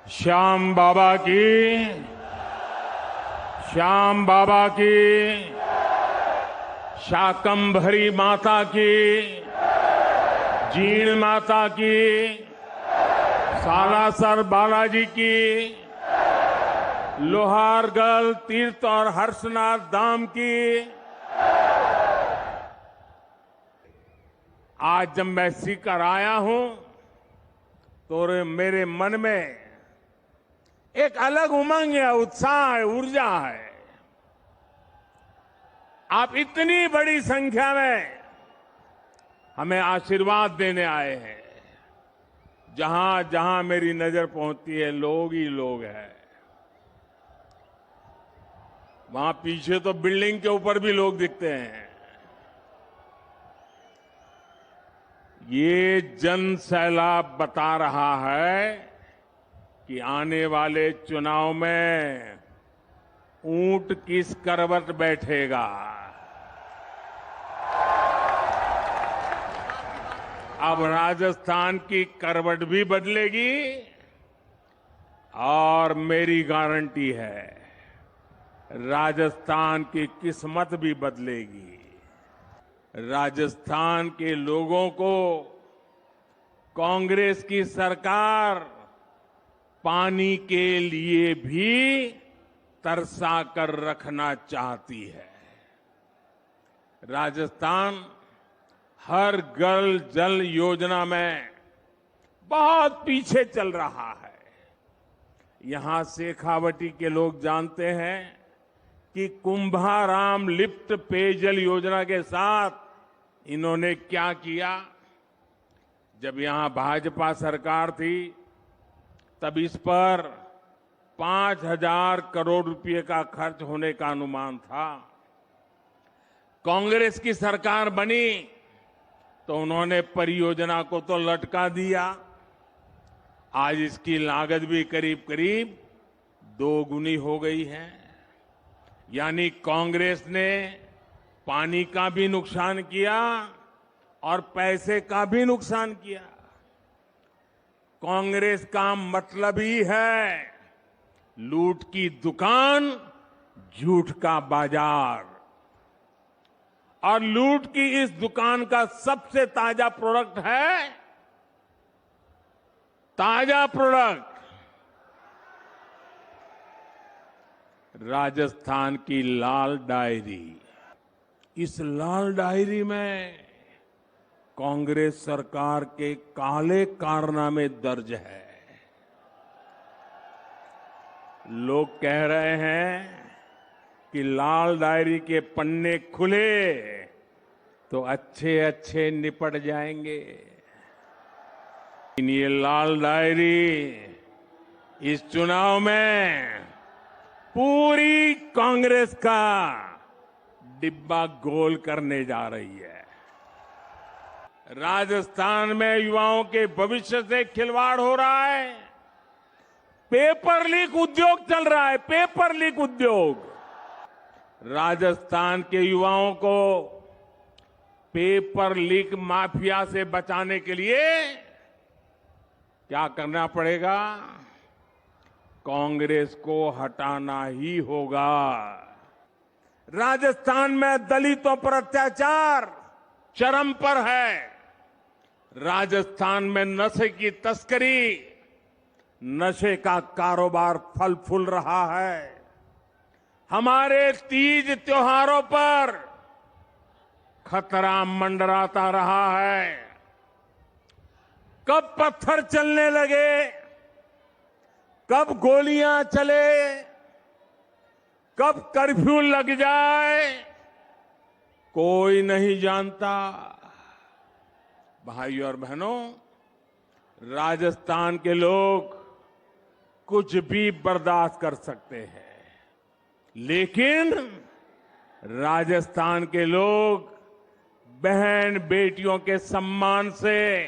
श्याम बाबा की, श्याम बाबा की, शाकंभरी माता की, जीण माता की, सालासर बालाजी की, लोहारगढ़ तीर्थ और हर्षनाथ धाम की। आज जब मैं सीकर आया हूं तो मेरे मन में एक अलग उमंग है, उत्साह है, ऊर्जा है। आप इतनी बड़ी संख्या में हमें आशीर्वाद देने आए हैं। जहां जहां मेरी नजर पहुंचती है लोग ही लोग हैं। वहां पीछे तो बिल्डिंग के ऊपर भी लोग दिखते हैं। ये जन सैलाब बता रहा है कि आने वाले चुनाव में ऊंट किस करवट बैठेगा। अब राजस्थान की करवट भी बदलेगी और मेरी गारंटी है राजस्थान की किस्मत भी बदलेगी। राजस्थान के लोगों को कांग्रेस की सरकार पानी के लिए भी तरसा कर रखना चाहती है। राजस्थान हर घर जल योजना में बहुत पीछे चल रहा है। यहां शेखावटी के लोग जानते हैं कि कुंभाराम लिफ्ट पेयजल योजना के साथ इन्होंने क्या किया। जब यहां भाजपा सरकार थी तब इस पर 5,000 करोड़ रुपए का खर्च होने का अनुमान था। कांग्रेस की सरकार बनी तो उन्होंने परियोजना को तो लटका दिया। आज इसकी लागत भी करीब करीब 2 गुनी हो गई है। यानी कांग्रेस ने पानी का भी नुकसान किया और पैसे का भी नुकसान किया। कांग्रेस का मतलब ही है लूट की दुकान, झूठ का बाजार। और लूट की इस दुकान का सबसे ताजा प्रोडक्ट है, ताजा प्रोडक्ट राजस्थान की लाल डायरी। इस लाल डायरी में कांग्रेस सरकार के काले कारनामे दर्ज है। लोग कह रहे हैं कि लाल डायरी के पन्ने खुले तो अच्छे अच्छे निपट जाएंगे। लेकिन ये लाल डायरी इस चुनाव में पूरी कांग्रेस का डिब्बा गोल करने जा रही है। राजस्थान में युवाओं के भविष्य से खिलवाड़ हो रहा है। पेपर लीक उद्योग चल रहा है, पेपर लीक उद्योग। राजस्थान के युवाओं को पेपर लीक माफिया से बचाने के लिए क्या करना पड़ेगा? कांग्रेस को हटाना ही होगा। राजस्थान में दलितों पर अत्याचार चरम पर है। राजस्थान में नशे की तस्करी, नशे का कारोबार फल फूल रहा है। हमारे तीज त्योहारों पर खतरा मंडराता रहा है। कब पत्थर चलने लगे, कब गोलियां चले, कब कर्फ्यू लग जाए, कोई नहीं जानता। भाइयों और बहनों, राजस्थान के लोग कुछ भी बर्दाश्त कर सकते हैं, लेकिन राजस्थान के लोग बहन बेटियों के सम्मान से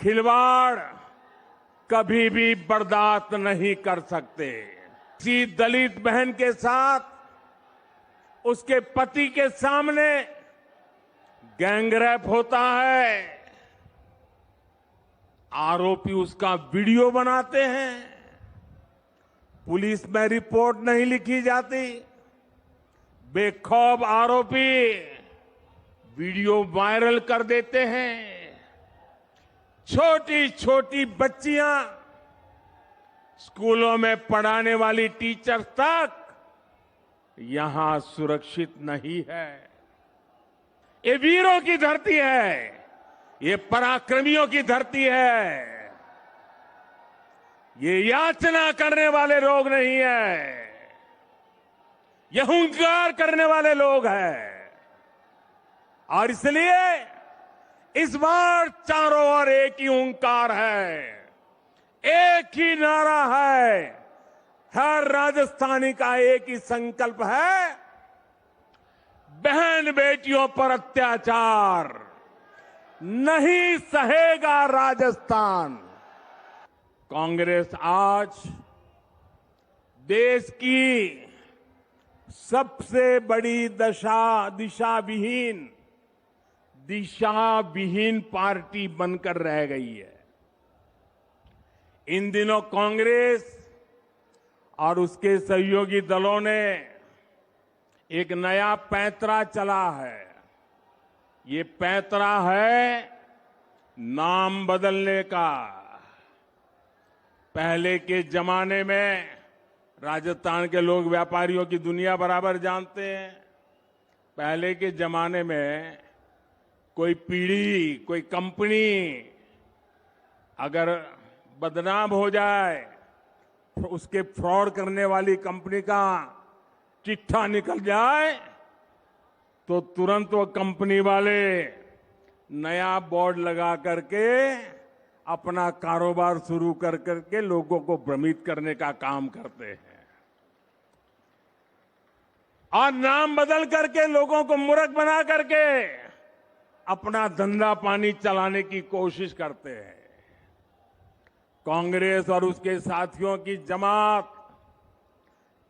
खिलवाड़ कभी भी बर्दाश्त नहीं कर सकते। किसी दलित बहन के साथ उसके पति के सामने गैंगरेप होता है आरोपी उसका वीडियो बनाते हैं, पुलिस में रिपोर्ट नहीं लिखी जाती, बेखौफ आरोपी वीडियो वायरल कर देते हैं, छोटी छोटी बच्चियां, स्कूलों में पढ़ाने वाली टीचर तक यहां सुरक्षित नहीं है। ये वीरों की धरती है, ये पराक्रमियों की धरती है, ये याचना करने वाले लोग नहीं है, ये हुंकार करने वाले लोग हैं। और इसलिए इस बार चारों ओर एक ही हुंकार है, एक ही नारा है, हर राजस्थानी का एक ही संकल्प है, बहन बेटियों पर अत्याचार नहीं सहेगा राजस्थान। कांग्रेस आज देश की सबसे बड़ी दिशा विहीन पार्टी बनकर रह गई है। इन दिनों कांग्रेस और उसके सहयोगी दलों ने एक नया पैंतरा चला है। ये पैंतरा है नाम बदलने का। पहले के जमाने में राजस्थान के लोग व्यापारियों की दुनिया बराबर जानते हैं। पहले के जमाने में कोई पीढ़ी, कोई कंपनी अगर बदनाम हो जाए, उसके फ्रॉड करने वाली कंपनी का चिट्ठा निकल जाए, तो तुरंत वो कंपनी वाले नया बोर्ड लगा करके अपना कारोबार शुरू कर करके लोगों को भ्रमित करने का काम करते हैं और नाम बदल करके लोगों को मूर्ख बना करके अपना धंधा पानी चलाने की कोशिश करते हैं। कांग्रेस और उसके साथियों की जमात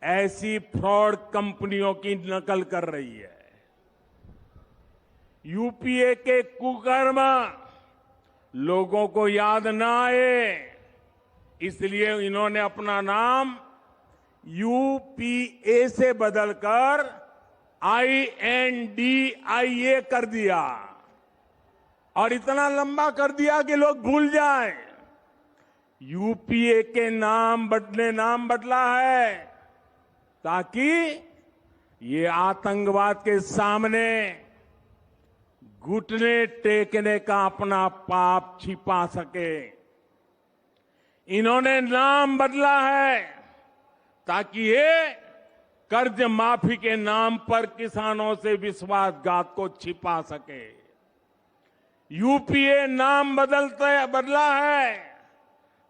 ऐसी फ्रॉड कंपनियों की नकल कर रही है। यूपीए के कुकर्म लोगों को याद ना आए, इसलिए इन्होंने अपना नाम यूपीए से बदलकर INDIA कर दिया और इतना लंबा कर दिया कि लोग भूल जाएं। यूपीए के नाम बदला है ताकि ये आतंकवाद के सामने घुटने टेकने का अपना पाप छिपा सके। इन्होंने नाम बदला है ताकि ये कर्ज माफी के नाम पर किसानों से विश्वासघात को छिपा सके। यूपीए नाम बदला है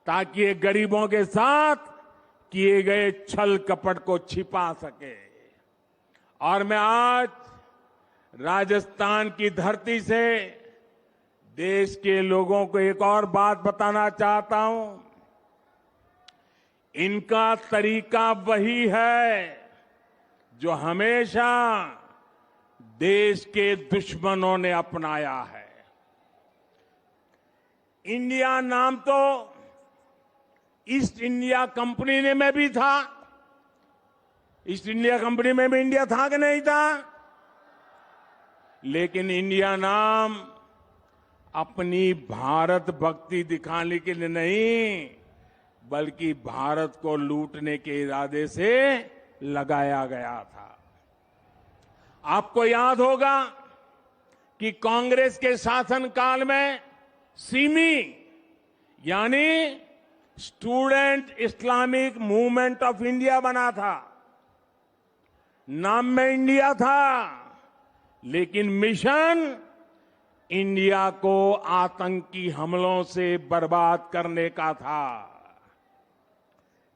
ताकि ये गरीबों के साथ किए गए छल कपट को छिपा सके। और मैं आज राजस्थान की धरती से देश के लोगों को एक और बात बताना चाहता हूं। इनका तरीका वही है जो हमेशा देश के दुश्मनों ने अपनाया है। इंडिया नाम तो ईस्ट इंडिया कंपनी में भी था। ईस्ट इंडिया कंपनी में भी इंडिया था कि नहीं था? लेकिन इंडिया नाम अपनी भारत भक्ति दिखाने के लिए नहीं, बल्कि भारत को लूटने के इरादे से लगाया गया था। आपको याद होगा कि कांग्रेस के शासनकाल में सिमी यानी student Islamic movement of India बना था। नाम में इंडिया था, लेकिन मिशन इंडिया को आतंकी हमलों से बर्बाद करने का था।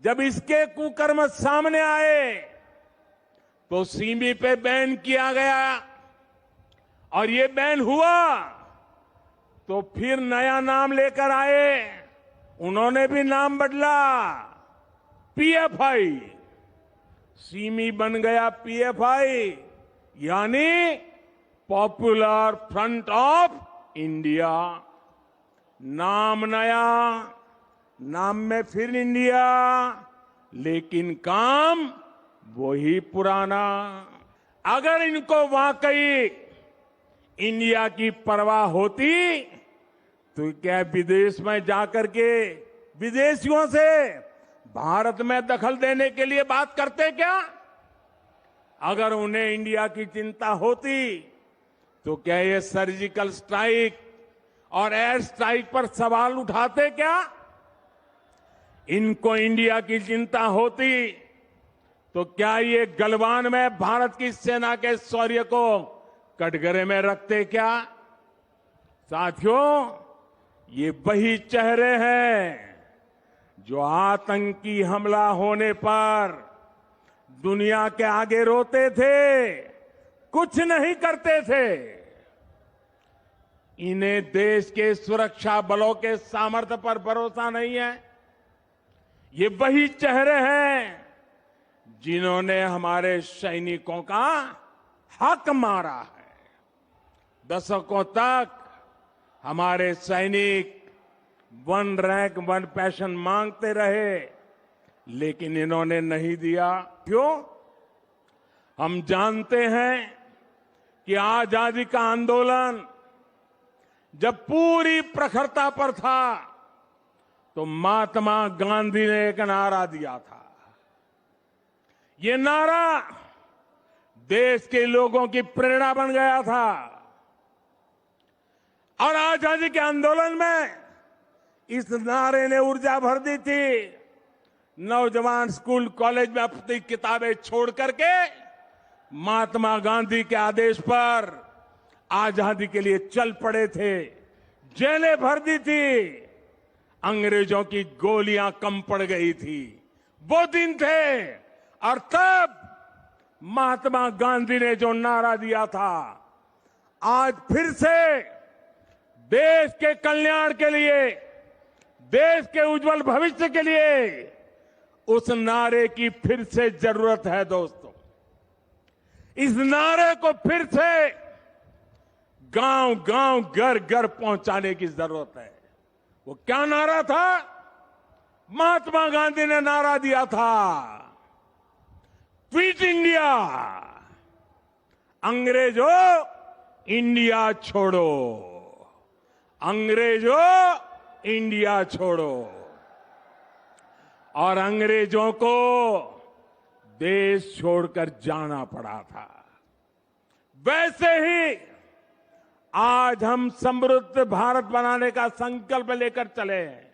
जब इसके कुकर्म सामने आए तो सीमी पे बैन किया गया और ये बैन हुआ तो फिर नया नाम लेकर आए। उन्होंने भी नाम बदला, PFI। सीमी बन गया PFI यानी पॉपुलर फ्रंट ऑफ इंडिया। नाम नया, नाम में फिर इंडिया, लेकिन काम वही पुराना। अगर इनको वाकई इंडिया की परवाह होती तो क्या विदेश में जाकर के विदेशियों से भारत में दखल देने के लिए बात करते क्या? अगर उन्हें इंडिया की चिंता होती तो क्या ये सर्जिकल स्ट्राइक और एयर स्ट्राइक पर सवाल उठाते क्या? इनको इंडिया की चिंता होती तो क्या ये गलवान में भारत की सेना के शौर्य को कटघरे में रखते क्या? साथियों, ये वही चेहरे हैं जो आतंकी हमला होने पर दुनिया के आगे रोते थे, कुछ नहीं करते थे। इन्हें देश के सुरक्षा बलों के सामर्थ्य पर भरोसा नहीं है। ये वही चेहरे हैं जिन्होंने हमारे सैनिकों का हक मारा है। दशकों तक हमारे सैनिक वन रैंक वन पेंशन मांगते रहे, लेकिन इन्होंने नहीं दिया। क्यों? हम जानते हैं कि आजादी का आंदोलन जब पूरी प्रखरता पर था तो महात्मा गांधी ने एक नारा दिया था। ये नारा देश के लोगों की प्रेरणा बन गया था और आजादी के आंदोलन में इस नारे ने ऊर्जा भर दी थी। नौजवान स्कूल कॉलेज में अपनी किताबें छोड़ करके महात्मा गांधी के आदेश पर आजादी के लिए चल पड़े थे। जेलें भर दी थी, अंग्रेजों की गोलियां कम पड़ गई थी। वो दिन थे और तब महात्मा गांधी ने जो नारा दिया था, आज फिर से देश के कल्याण के लिए, देश के उज्जवल भविष्य के लिए उस नारे की फिर से जरूरत है। दोस्तों, इस नारे को फिर से गांव गांव घर घर पहुंचाने की जरूरत है। वो क्या नारा था? महात्मा गांधी ने नारा दिया था, क्विट इंडिया, अंग्रेजों इंडिया छोड़ो, अंग्रेजों इंडिया छोड़ो। और अंग्रेजों को देश छोड़कर जाना पड़ा था। वैसे ही आज हम समृद्ध भारत बनाने का संकल्प लेकर चले हैं।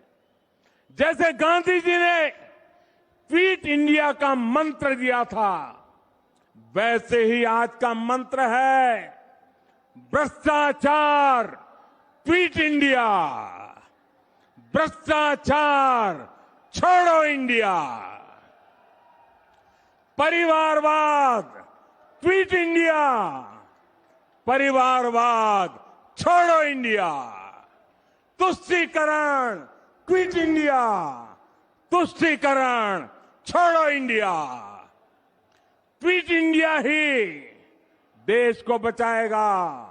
जैसे गांधी जी ने क्विट इंडिया का मंत्र दिया था, वैसे ही आज का मंत्र है भ्रष्टाचार क्विट इंडिया, भ्रष्टाचार छोड़ो इंडिया, परिवारवाद क्विट इंडिया, परिवारवाद छोड़ो इंडिया, तुष्टीकरण क्विट इंडिया, तुष्टीकरण छोड़ो इंडिया। क्विट इंडिया ही देश को बचाएगा।